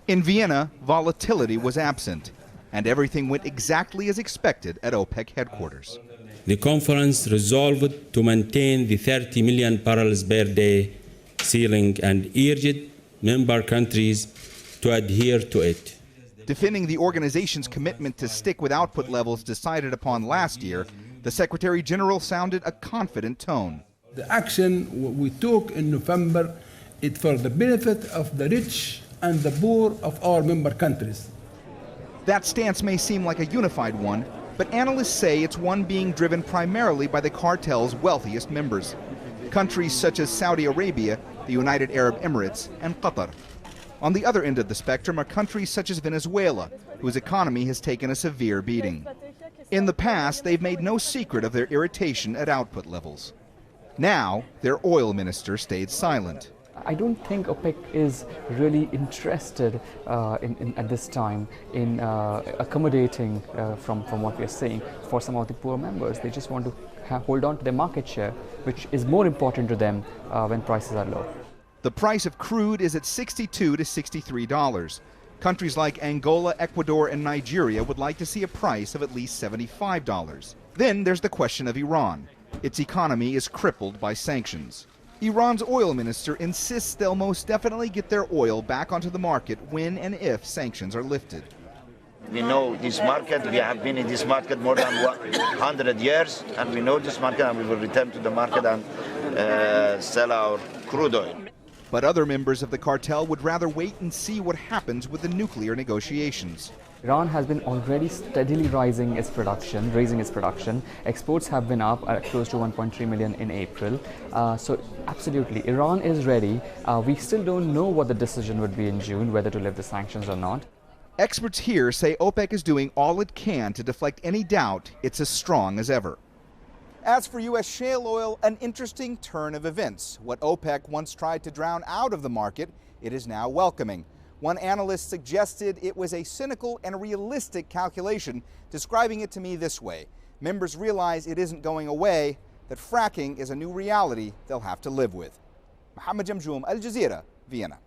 In Vienna, volatility was absent, and everything went exactly as expected at OPEC headquarters. The conference resolved to maintain the 30 million barrels per day ceiling and urged member countries to adhere to it. Defending the organization's commitment to stick with output levels decided upon last year, the Secretary General sounded a confident tone. The action we took in November is for the benefit of the rich and the poor of our member countries. That stance may seem like a unified one, but analysts say it's one being driven primarily by the cartel's wealthiest members. Countries such as Saudi Arabia, the United Arab Emirates, and Qatar. On the other end of the spectrum are countries such as Venezuela, whose economy has taken a severe beating. In the past, they've made no secret of their irritation at output levels. Now, their oil minister stayed silent. I don't think OPEC is really interested at this time in accommodating from what we are seeing for some of the poor members. They just want to hold on to their market share, which is more important to them when prices are low. The price of crude is at $62 to $63. Countries like Angola, Ecuador, and Nigeria would like to see a price of at least $75. Then there's the question of Iran. Its economy is crippled by sanctions. Iran's oil minister insists they'll most definitely get their oil back onto the market when and if sanctions are lifted. We know this market, we have been in this market more than 100 years, and we know this market, and we will return to the market and sell our crude oil. But other members of the cartel would rather wait and see what happens with the nuclear negotiations. Iran has been already steadily raising its production. Exports have been up at close to 1.3 million in April. So absolutely, Iran is ready. We still don't know what the decision would be in June, whether to lift the sanctions or not. Experts here say OPEC is doing all it can to deflect any doubt it's as strong as ever. As for U.S. shale oil, an interesting turn of events. What OPEC once tried to drown out of the market, it is now welcoming. One analyst suggested it was a cynical and realistic calculation, describing it to me this way. Members realize it isn't going away, that fracking is a new reality they'll have to live with. Mohammed, Jamjoom, Al Jazeera, Vienna.